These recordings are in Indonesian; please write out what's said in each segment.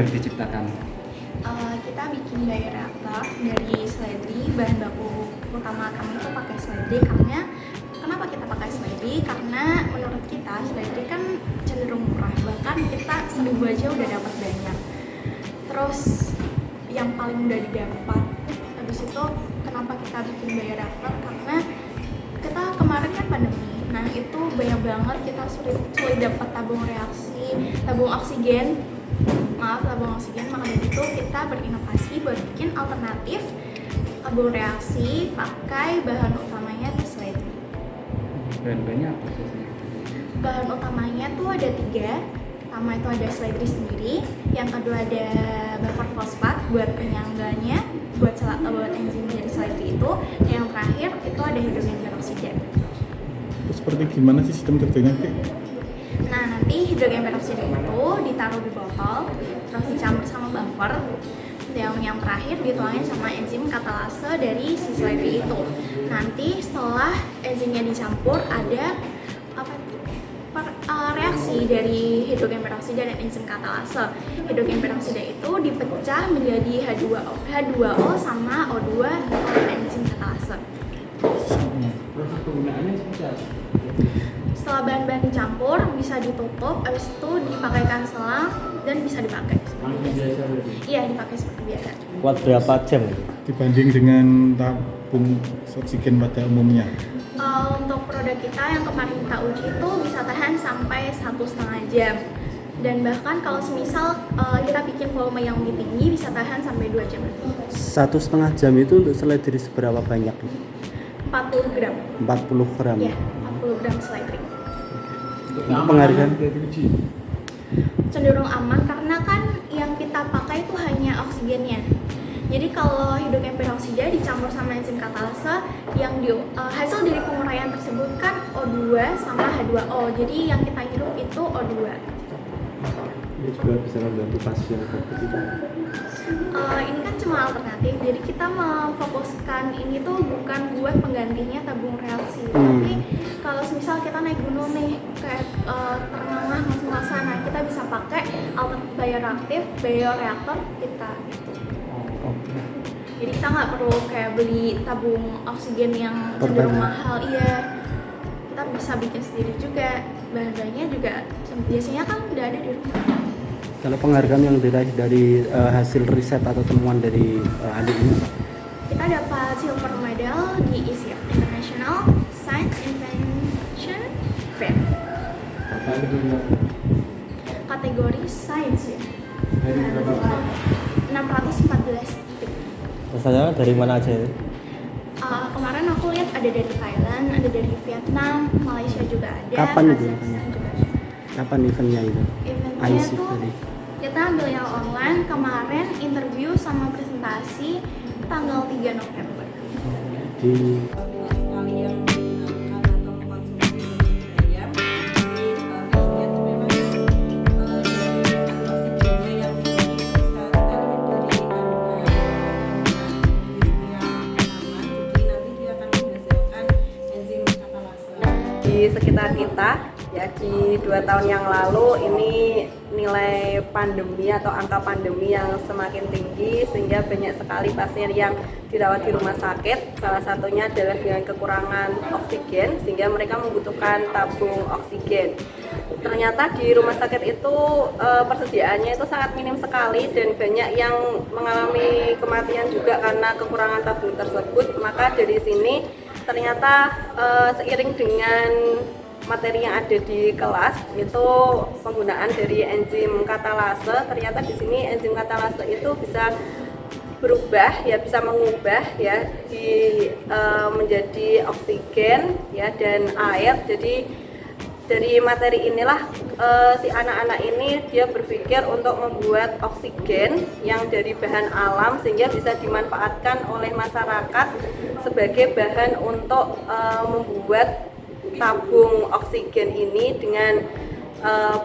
yang diciptakan? Kita bikin bioreaktor dari seledri. Bahan baku utama kami itu pakai seledri karena kenapa kita pakai seledri? Karena menurut kita seledri kan cenderung murah, bahkan kita 1000 aja udah dapat banyak. Terus yang paling mudah didapat. Habis itu kenapa kita bikin bioreaktor? Karena kita kemarin kan pandemi. Nah itu banyak banget kita sulit dapat tabung oksigen. Makanya itu kita berinovasi buat bikin alternatif tabung reaksi pakai bahan utamanya di seledri. Bahan-bahannya apa sih? Bahan utamanya tuh ada 3. Pertama itu ada seledri sendiri, yang kedua ada buffer fosfat buat penyangganya, buat enzim dari seledri itu, yang terakhir itu ada hidrogen peroksida. Seperti gimana sih sistem kerjanya, Kak? Nah, nanti hidrogen peroksida itu ditaruh di botol, terus dicampur sama buffer. Yang terakhir dituangin sama enzim katalase dari si seledri itu. Nanti setelah enzimnya dicampur ada reaksi dari hidrogen peroksida dan enzim katalase. Hidrogen peroksida itu dipecah menjadi H2O sama O2 oleh enzim katalase. Proses penggunaannya seperti apa? Setelah bahan-bahan dicampur, bisa ditutup, habis itu dipakaikan selang dan bisa dipakai. Biasa berarti? Iya, dipakai seperti biasa. Kuat berapa jam? Dibanding dengan tabung oksigen pada umumnya. Untuk produk kita yang kemarin kita uji itu bisa tahan sampai 1,5 jam. Dan bahkan kalau semisal kita bikin volume yang lebih tinggi bisa tahan sampai 2 jam. 1,5 jam itu untuk seledri seberapa banyak? 40 gram. 40 gram. Iya, 40 gram seledri. Untuk penghargaan Cenderung aman karena kan yang kita pakai itu hanya oksigennya. Jadi kalau hidrogen peroksida dicampur sama enzim katalase, yang hasil dari penguraian tersebut kan O2 sama H2O. Jadi yang kita hirup itu O2. ini juga bisa membantu pasien COVID itu. Ini kan cuma alternatif, jadi kita memfokuskan ini tuh bukan buat penggantinya tabung reaksi. Tapi kalau misal kita naik gunung nih, kayak terengah ngos-ngosan, nah kita bisa pakai bioreaktor kita gitu. Jadi kita nggak perlu kayak beli tabung oksigen yang cenderung mahal. Iya, kita bisa bikin sendiri juga. Bahan-bahannya juga biasanya kan udah ada di rumah. Kalau penghargaan yang diraih dari hasil riset atau temuan dari adik ini? Kita dapat silver medal di ISIF International Science Invention Fair. Kategori Science ya. 614 titik. Rasanya dari mana aja ya? Kemarin aku lihat ada dari Thailand, ada dari Vietnam, Malaysia juga ada. Kapan itu Kazakhstan eventnya? juga ada. Kapan eventnya itu? Eventnya ISIF tuh tadi. kita ambil yang online, kemarin interview sama presentasi tanggal 3 November. Di sekali yang menggunakan atau mengkonsumsi daging ayam, jadi hasilnya itu memang oksigennya yang bisa kita lihat dari kandungan yang tanaman, jadi nanti dia akan menghasilkan enzim katalase. Di sekitar kita ya, di 2 tahun yang lalu ini nilai pandemi atau angka pandemi yang semakin tinggi sehingga banyak sekali pasien yang dirawat di rumah sakit. Salah satunya adalah dengan kekurangan oksigen sehingga mereka membutuhkan tabung oksigen. Ternyata di rumah sakit itu persediaannya itu sangat minim sekali dan banyak yang mengalami kematian juga karena kekurangan tabung tersebut. Maka dari sini ternyata seiring dengan materi yang ada di kelas itu penggunaan dari enzim katalase, ternyata di sini enzim katalase itu bisa berubah ya, bisa mengubah ya menjadi oksigen ya dan air. Jadi dari materi inilah si anak-anak ini dia berpikir untuk membuat oksigen yang dari bahan alam sehingga bisa dimanfaatkan oleh masyarakat sebagai bahan untuk membuat tabung oksigen ini dengan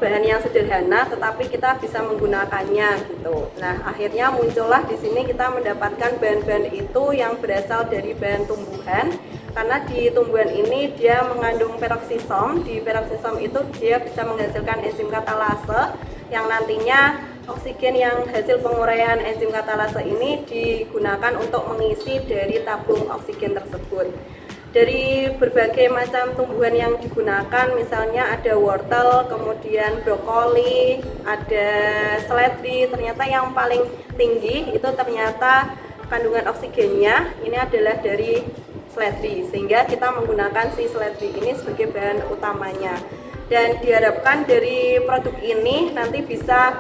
bahan yang sederhana, tetapi kita bisa menggunakannya gitu. Nah, akhirnya muncullah di sini kita mendapatkan bahan-bahan itu yang berasal dari bahan tumbuhan, karena di tumbuhan ini dia mengandung peroksisom. Di peroksisom itu dia bisa menghasilkan enzim katalase yang nantinya oksigen yang hasil penguraian enzim katalase ini digunakan untuk mengisi dari tabung oksigen tersebut. Dari berbagai macam tumbuhan yang digunakan, misalnya ada wortel, kemudian brokoli, ada seledri, ternyata yang paling tinggi itu ternyata kandungan oksigennya ini adalah dari seledri, sehingga kita menggunakan si seledri ini sebagai bahan utamanya. Dan diharapkan dari produk ini nanti bisa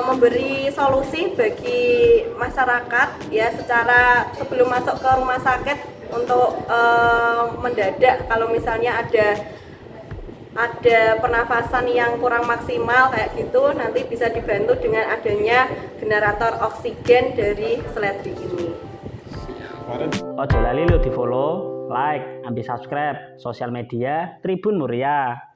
memberi solusi bagi masyarakat ya, secara sebelum masuk ke rumah sakit untuk mendadak kalau misalnya ada pernafasan yang kurang maksimal kayak gitu, nanti bisa dibantu dengan adanya generator oksigen dari seledri ini. Ojo lali lo di follow, like, ambil subscribe sosial media Tribun Muria.